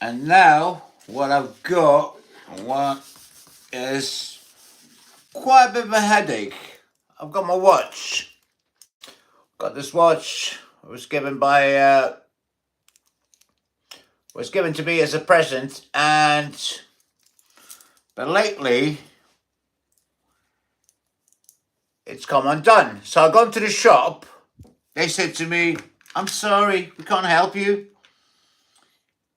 And now what I've got is quite a bit of a headache. I've got my watch. Got this watch. It was given by was given to me as a present, but lately it's come undone. So I gone to the shop. They said to me, "I'm sorry, we can't help you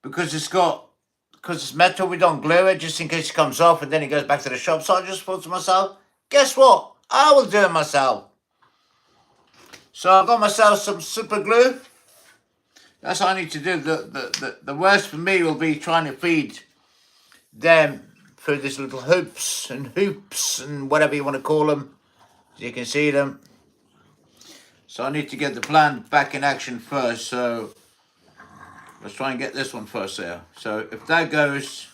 because it's metal. We don't glue it just in case it comes off and then it goes back to the shop." So I just thought to myself, guess what? I will do it myself. So I got myself some super glue. That's what I need to do. The worst for me will be trying to feed them through these little hoops and whatever you want to call them. You can see them. So I need to get the plant back in action first. So let's try and get this one first there. So if that goes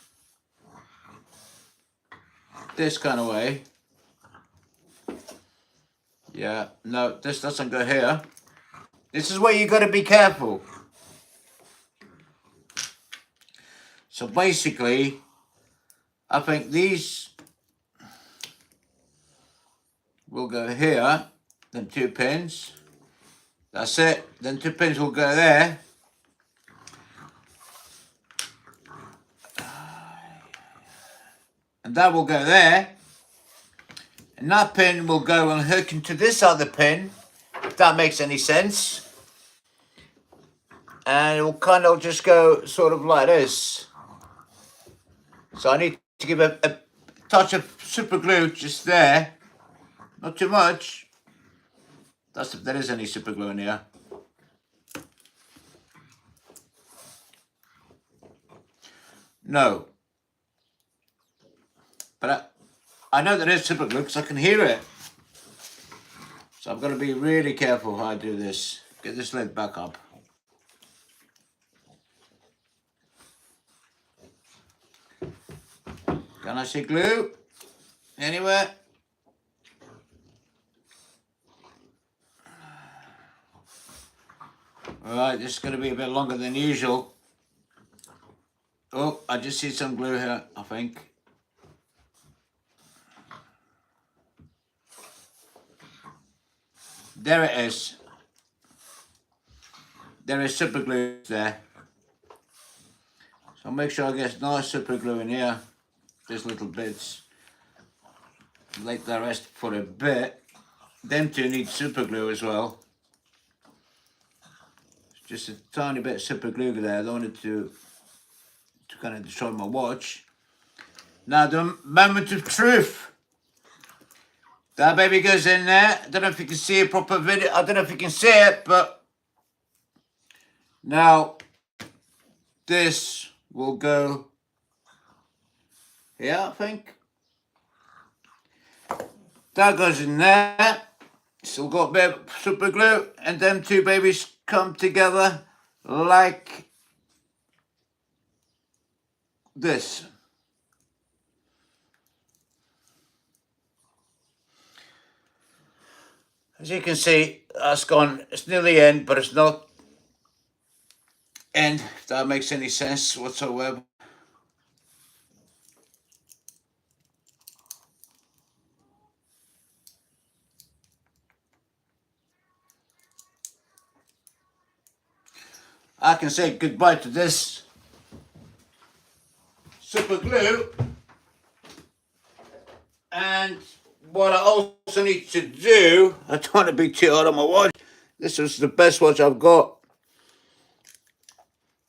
this kind of way. Yeah, no, this doesn't go here. This is where you got to be careful. So basically, I think these will go here, then 2 pins. That's it. Then 2 pins will go there. And that will go there. And that pin will go and hook into this other pin, if that makes any sense. And it will kind of just go sort of like this. So I need to give a touch of super glue just there. Not too much. That's if there is any super glue in here. No. But I know there is super glue because I can hear it. So I've got to be really careful how I do this. Get this lid back up. Can I see glue? Anywhere? Alright, this is going to be a bit longer than usual. Oh, I just see some glue here, I think. There it is. There is super glue there. So make sure I get nice super glue in here. These little bits. Like the rest for a bit. Them two need super glue as well. Just a tiny bit of super glue there. I don't want it to kind of destroy my watch. Now the moment of truth. That baby goes in there. I don't know if you can see a proper video. I don't know if you can see it, but now this will go here, I think. That goes in there. Still got a bit of super glue, and them two babies come together like this. As you can see, that's gone. It's near the end, but it's not end, if that makes any sense whatsoever. I can say goodbye to this super glue. And what I also need to do, I don't want to be too hard on my watch. This is the best watch I've got.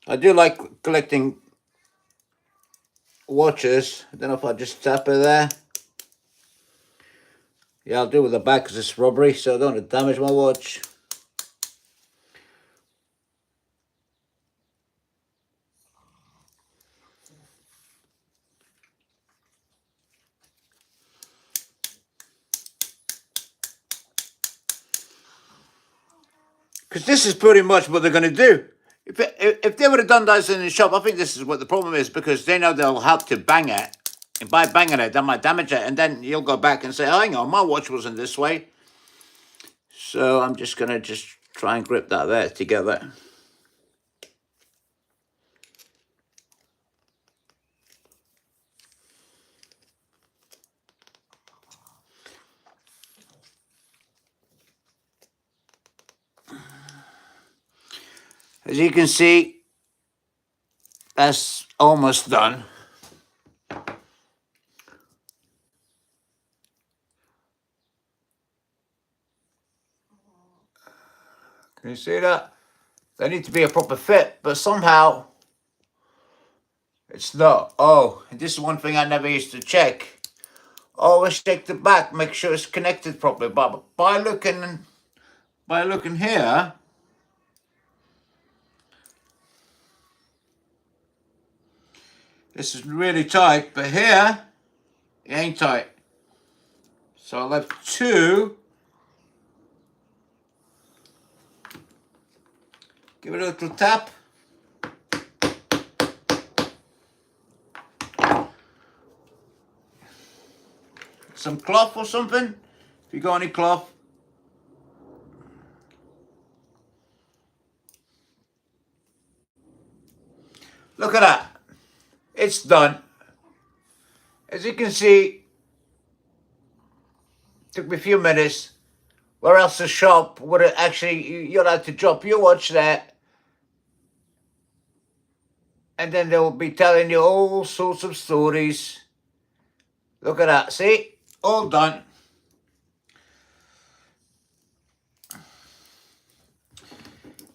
I do like collecting watches. I don't know if I just tap it there. Yeah, I'll do it with the back because it's rubbery, so I don't want to damage my watch. Because this is pretty much what they're going to do. If they would have done this in the shop, I think this is what the problem is, because they know they'll have to bang it. And by banging it, they might damage it. And then you'll go back and say, oh, hang on, my watch wasn't this way. So I'm just going to try and grip that there together. As you can see, that's almost done. Can you see that? They need to be a proper fit, but somehow it's not. Oh, this is one thing I never used to check. Always check the back, make sure it's connected properly. But by looking here, this is really tight, but here it ain't tight. So I left two. Give it a little tap. Some cloth or something, if you got any cloth. Look at that. It's done. As you can see, took me a few minutes. Where else the shop would it actually, you'll have to drop your watch there, and then they'll be telling you all sorts of stories. Look at that, see? All done.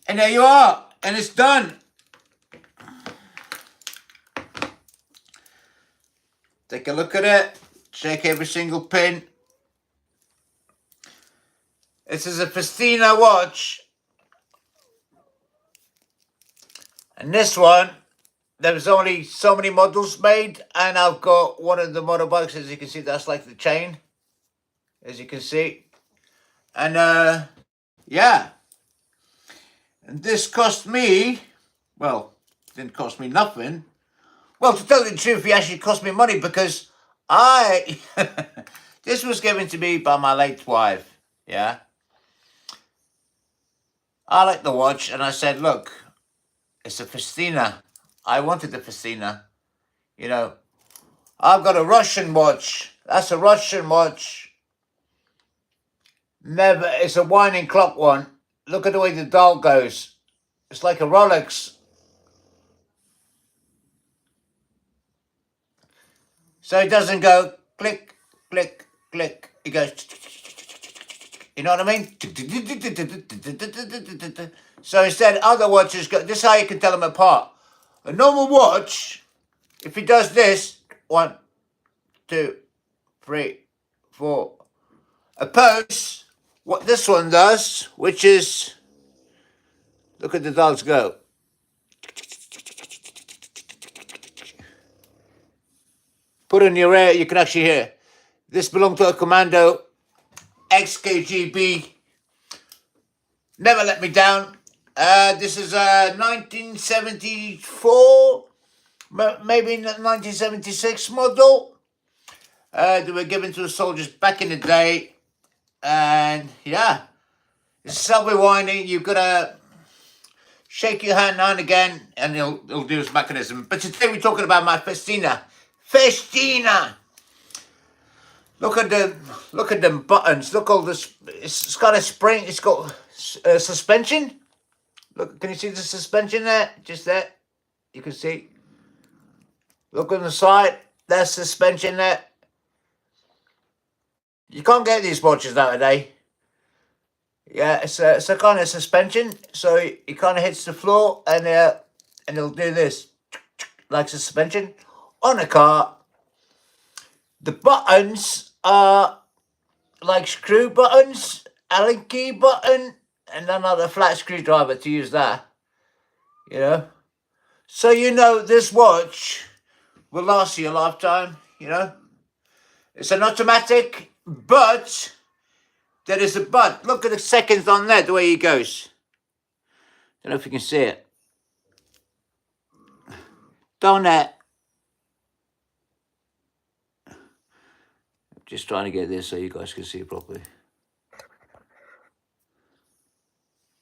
And there you are, and it's done. Take a look at it, check every single pin. This is a Festina watch. And this one, there was only so many models made, and I've got one of the motorbikes, as you can see, that's like the chain, as you can see. And yeah. And this cost me, well, didn't cost me nothing. Well, to tell you the truth, it actually cost me money because this was given to me by my late wife, yeah. I like the watch, and I said, look, it's a Festina. I wanted the Festina, you know. I've got a Russian watch. That's a Russian watch. Never, it's a winding clock one. Look at the way the dial goes. It's like a Rolex. So it doesn't go click, click, click. It goes, you know what I mean? So instead, other watches go, this is how you can tell them apart. A normal watch, if it does this, 1, 2, 3, 4. Oppose what this one does, which is, look at the dials go. Put in your ear, you can actually hear. This belonged to a Commando XKGB. Never let me down. This is a 1974, maybe 1976 model. They were given to the soldiers back in the day. And yeah, it's self-rewinding. You've got to shake your hand now and again, and it'll do its mechanism. But today we're talking about my Festina. Festina! Look at them buttons. Look all this. It's got a spring. It's got suspension. Look, can you see the suspension there? Just there. You can see. Look on the side. There's suspension there. You can't get these watches nowadays. Yeah, it's a kind of suspension. So it kind of hits the floor, and it'll do this, like suspension on a car. The buttons are like screw buttons, Allen key button, and another flat screwdriver to use that, you know. So you know this watch will last you a lifetime, you know. It's an automatic, but there is a but. Look at the seconds on there, the way it goes. Don't know if you can see it. Down there. Just trying to get this so you guys can see it properly.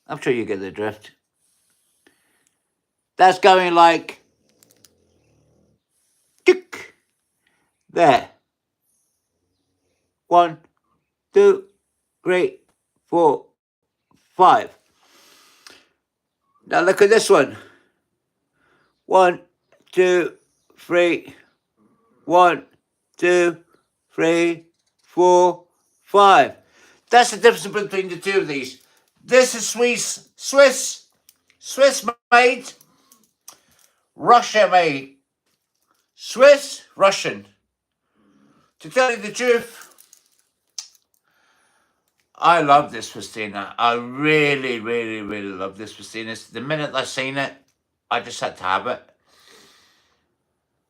I'm sure you get the drift. That's going like tick. There. 1, 2, 3, 4, 5. Now look at this one. 1, 2, 3. 1, 2, 3, 4, 5. That's the difference between the two of these. This is Swiss made, Russia made. Swiss, Russian. To tell you the truth, I love this Festina. I really, really, really love this Festina. The minute I seen it, I just had to have it.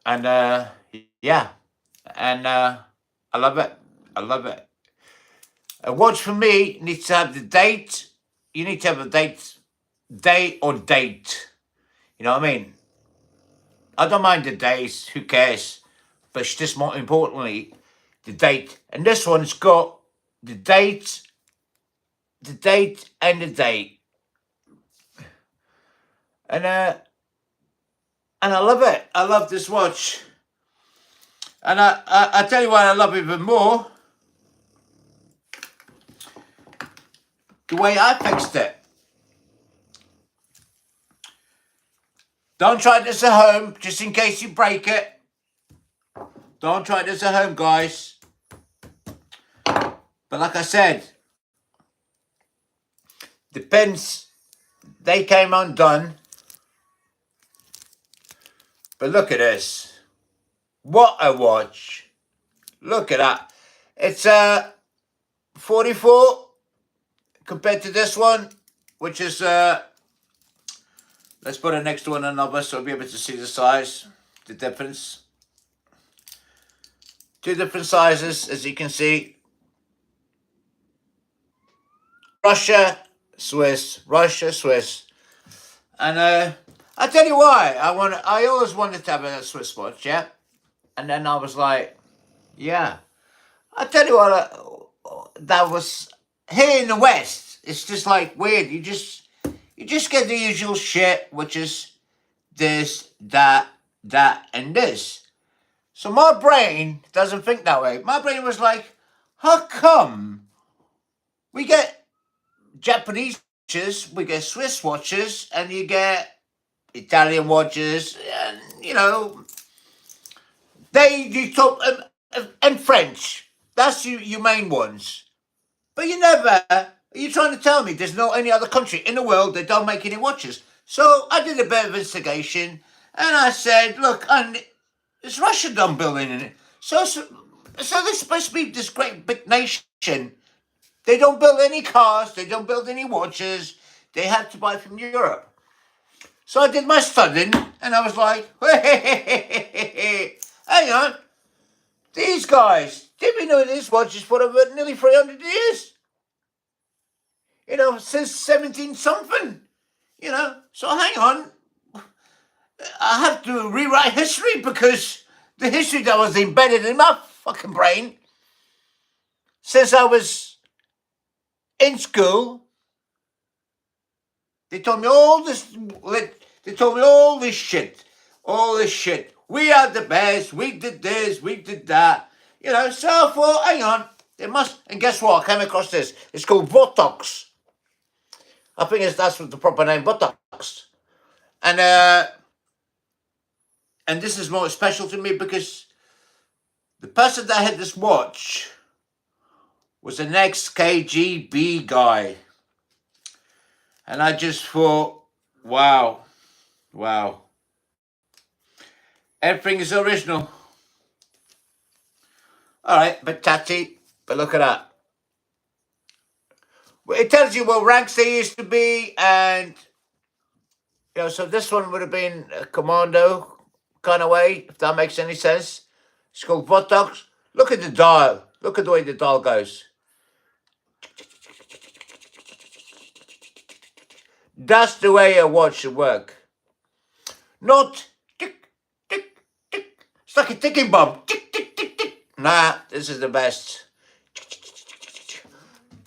And yeah, and I love it. I love it. A watch for me needs to have the date. You need to have a date. Day or date. You know what I mean? I don't mind the days. Who cares? But it's just more importantly, the date. And this one's got the date and the date. And I love it. I love this watch. And I tell you what I love even more. The way I fixed it. Don't try this at home, just in case you break it. Don't try this at home, guys. But like I said, the pins, they came undone. But look at this. What a watch. Look at that. It's 44 compared to this one, which is, let's put it next to one another so we'll be able to see the size, the difference. Two different sizes, as you can see. Russia, Swiss. And I tell you why. I always wanted to have a Swiss watch, yeah? And then I was like, yeah. I tell you what, that was here in the West. It's just like weird. You just get the usual shit, which is this, that, and this. So my brain doesn't think that way. My brain was like, how come we get Japanese watches, we get Swiss watches, and you get Italian watches, and you know, you talk and French. That's your main ones. But you never. Are you trying to tell me there's no any other country in the world that don't make any watches? So I did a bit of investigation, and I said, look, it's Russia done building in it. So they're supposed to be this great big nation. They don't build any cars. They don't build any watches. They have to buy from Europe. So I did my studying, and I was like, hang on. These guys, they've been doing this watches for over nearly 300 years. You know, since 17 something. You know, so hang on. I have to rewrite history because the history that was embedded in my fucking brain since I was in school, they told me all this. They told me all this shit. We are the best. We did this. We did that. You know, so I thought, hang on. It must. And guess what? I came across this. It's called Botox. I think that's what the proper name, Botox. And this is more special to me because the person that had this watch was an ex-KGB guy. And I just thought, wow. Everything is original. All right, but look at that. Well, it tells you what ranks they used to be, and you know, so this one would have been a commando kind of way, if that makes any sense. It's called Botox. Look at the dial. Look at the way the dial goes. That's the way a watch should work. Not tick, tick, tick. It's like a ticking bomb. Tick, tick, tick, tick. Nah, this is the best.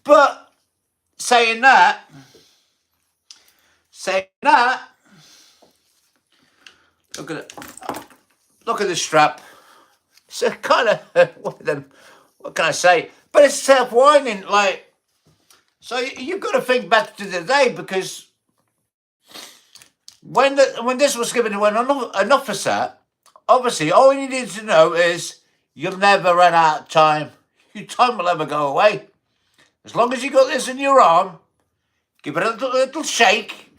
But saying that, look at it. Look at the strap. It's a kind of what can I say? But it's self-winding, like. So you've got to think back to the day because When this was given to an officer, obviously all you need to know is you'll never run out of time. Your time will never go away. As long as you got this in your arm, give it a little shake,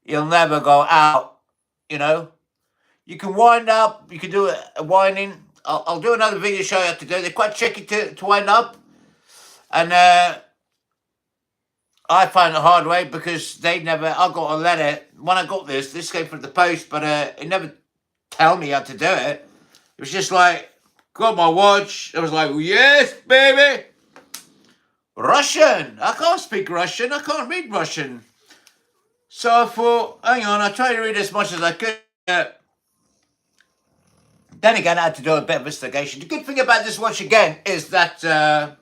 you'll never go out. You know, you can wind up, you can do a winding. I'll do another video show you how to do it. They're quite tricky to wind up. And I find it a hard way because I got a letter. When I got this came from the post, but it never tell me how to do it. It was just like, got my watch. I was like, yes, baby. Russian. I can't speak Russian. I can't read Russian. So I thought, hang on, I tried to read as much as I could. Then again, I had to do a bit of investigation. The good thing about this watch again is that a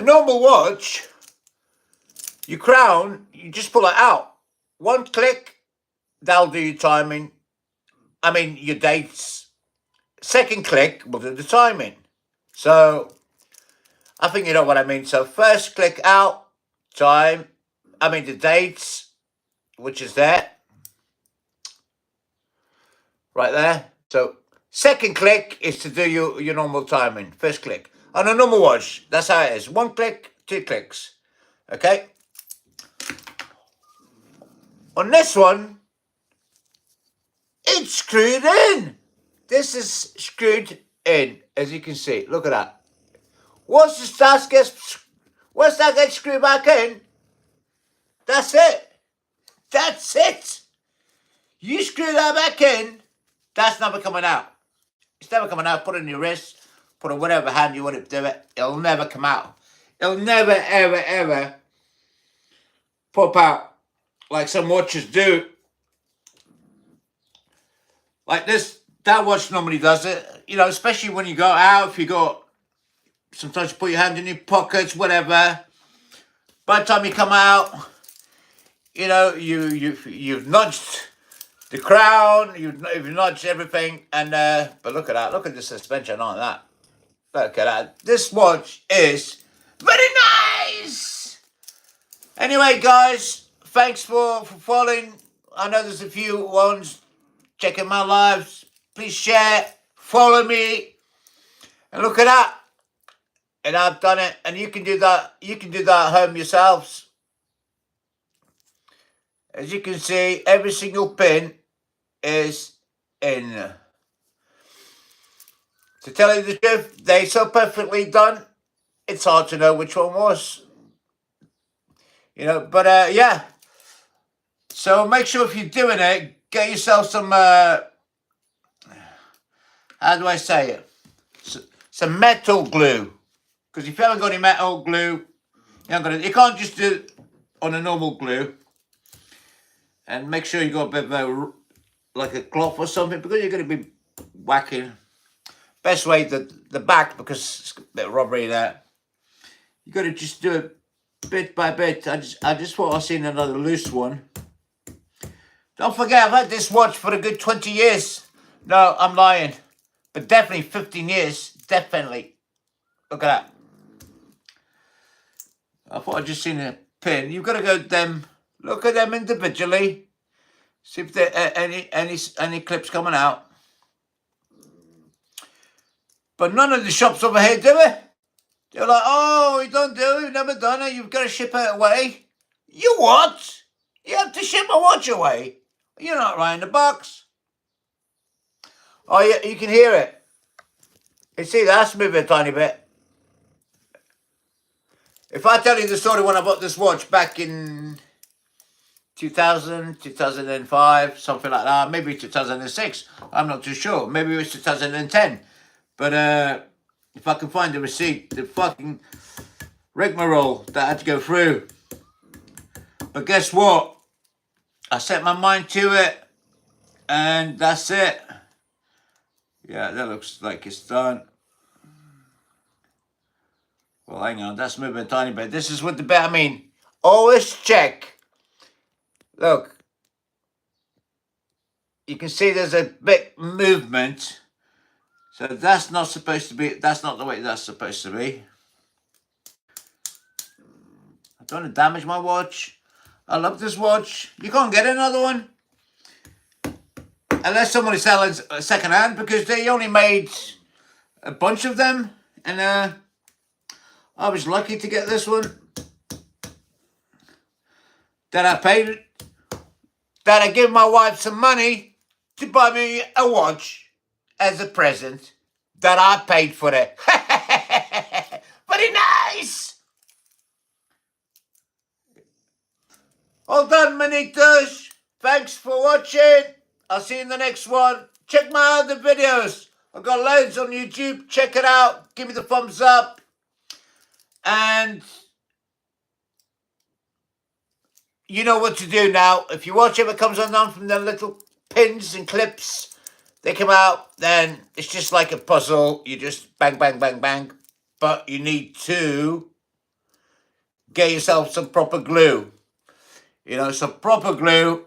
normal watch, your crown, you just pull it out. One click, that'll do your timing. I mean, your dates. Second click will do the timing. So, I think you know what I mean. So, first click out, time. I mean, the dates, which is there. Right there. So, second click is to do your normal timing. First click. On a normal watch, that's how it is. One click, two clicks. Okay? On this one, it's screwed in. This is screwed in, as you can see. Look at that. Once that gets screwed back in, that's it. That's it. You screw that back in, that's never coming out. It's never coming out. Put it in your wrist, put it in whatever hand you want to do it. It'll never come out. It'll never, ever, ever pop out like some watches do. Like this, that watch normally does it. You know, especially when you go out, if you got, sometimes you put your hand in your pockets, whatever. By the time you come out, you know, you've nudged the crown, you've nudged everything, and but look at that. Look at the suspension on that. Look at that. This watch is very nice. Anyway, guys, thanks for following. I know there's a few ones checking my lives. Please share, follow me, and look at that. And I've done it, and you can do that. You can do that at home yourselves. As you can see, every single pin is in. To tell you the truth, they're so perfectly done, it's hard to know which one was. You know, but yeah. So make sure if you're doing it, get yourself some, how do I say it? Some metal glue. Because if you haven't got any metal glue, you can't just do it on a normal glue. And make sure you got a bit of like a cloth or something, because you're going to be whacking. Best way, the back, because it's a bit rubbery there. You got to just do it bit by bit. I just thought I seen another loose one. Don't forget, I've had this watch for a good 20 years. No, I'm lying. But definitely 15 years. Definitely. Look at that. I thought I'd just seen a pin. You've got to go them. Look at them individually. See if there are any clips coming out. But none of the shops over here do it. They're like, oh, we don't do it. We've never done it. You've got to ship it away. You what? You have to ship my watch away. You're not right in the box. Oh, yeah, you can hear it. You see, that's moving a tiny bit. If I tell you the story when I bought this watch back in 2000, 2005, something like that, maybe 2006, I'm not too sure. Maybe it was 2010. But if I can find the receipt, the fucking rigmarole that I had to go through. But guess what? I set my mind to it, and that's it. Yeah, that looks like it's done. Well, hang on, that's moving a tiny bit. This is what the bit, I mean, always check. Look. You can see there's a bit movement. So that's not supposed to be, that's not the way that's supposed to be. I don't want to damage my watch. I love this watch. You can't get another one unless somebody's selling second hand, because they only made a bunch of them, and I was lucky to get this one. That I paid. That I gave my wife some money to buy me a watch as a present. That I paid for it. Very nice. All done, Manitos. Thanks for watching. I'll see you in the next one. Check my other videos. I've got loads on YouTube. Check it out. Give me the thumbs up. And you know what to do now. If you watch it comes undone from the little pins and clips, they come out, then it's just like a puzzle. You just bang, bang, bang, bang. But you need to get yourself some proper glue. You know, some proper glue.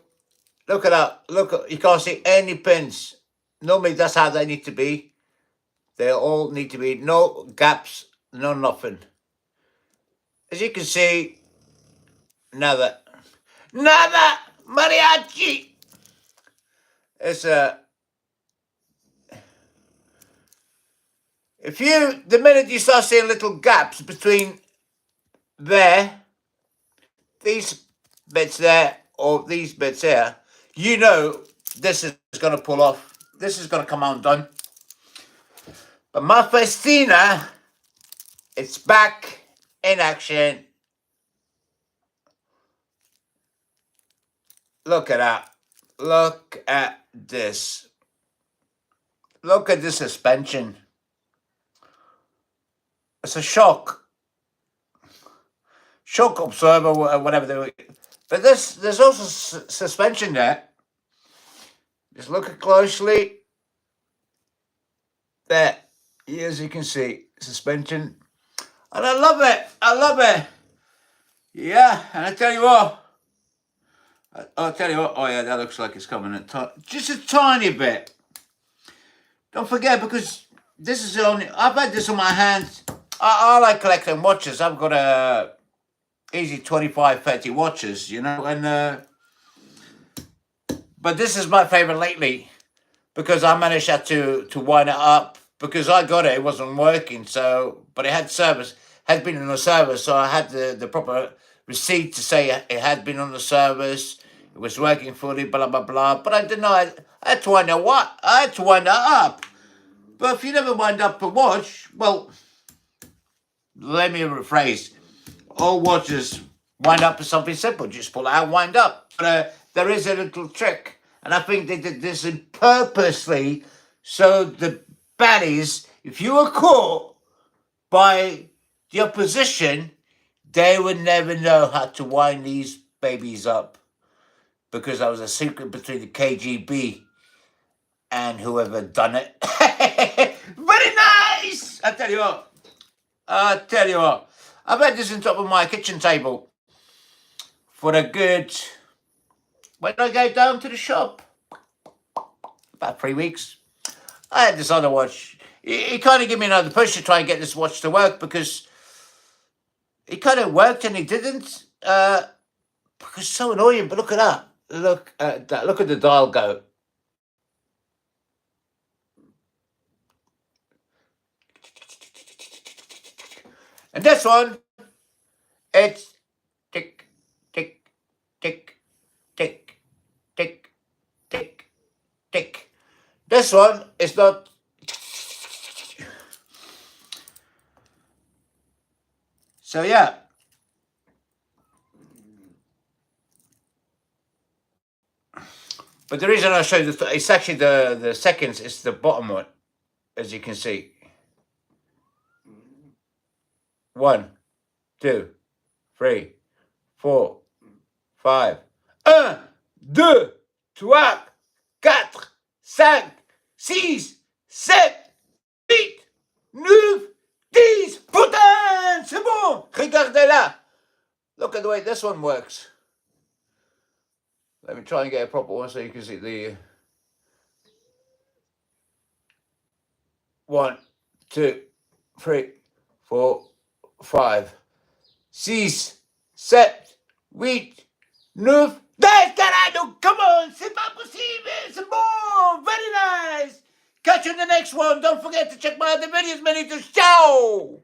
Look at that. Look, you can't see any pins. Normally, that's how they need to be. They all need to be. No gaps, no nothing. As you can see, nada. Nada! Mariachi! It's the minute you start seeing little gaps between there, these bits there, or these bits here, you know this is going to pull off. This is going to come undone. But my Festina, it's back in action. Look at that. Look at this. Look at this suspension. It's a shock absorber, whatever they were. But there's also suspension there. Just look at closely. There, as you can see, suspension. And I love it. I love it. Yeah, and I tell you what. I'll tell you what. Oh yeah, that looks like it's coming in just a tiny bit. Don't forget, because this is only. I've had this on my hands. I like collecting watches. I've got a easy 25, 30 watches, you know, and but this is my favorite lately because I managed to wind it up because I got it. It wasn't working, so but it had service, had been on the service, so I had the proper receipt to say it had been on the service. It was working fully, blah blah blah. But I didn't know. I had to wind it what? I had to wind it up. But if you never wind up a watch, well, let me rephrase. All watches wind up with something simple. Just pull it out, wind up. But there is a little trick. And I think they did this purposely so the baddies, if you were caught by the opposition, they would never know how to wind these babies up. Because that was a secret between the KGB and whoever done it. Very nice! I tell you what. I've had this on top of my kitchen table for a good... When did I go down to the shop? About 3 weeks. I had this other watch. He kind of gave me another push to try and get this watch to work because it kind of worked and it didn't. Because it's so annoying. But look at that. Look at that. Look at the dial go. And this one, it's tick, tick, tick, tick, tick, tick, tick. This one is not. So yeah. But the reason I showed it's actually the seconds, it's the bottom one, as you can see. 1, 2, 3, 4, 5. 1, 2, 3, 4, 5, 6, 7, 8, 9, 10. Putain, c'est bon. Regardez là. Look at the way this one works. Let me try and get a proper one so you can see the 1, 2, 3, 4, 5, 6, 7, 8, 9, 10, caralho! Come on! C'est pas possible! C'est bon! Very nice! Catch you in the next one! Don't forget to check my other videos, manitos! Ciao!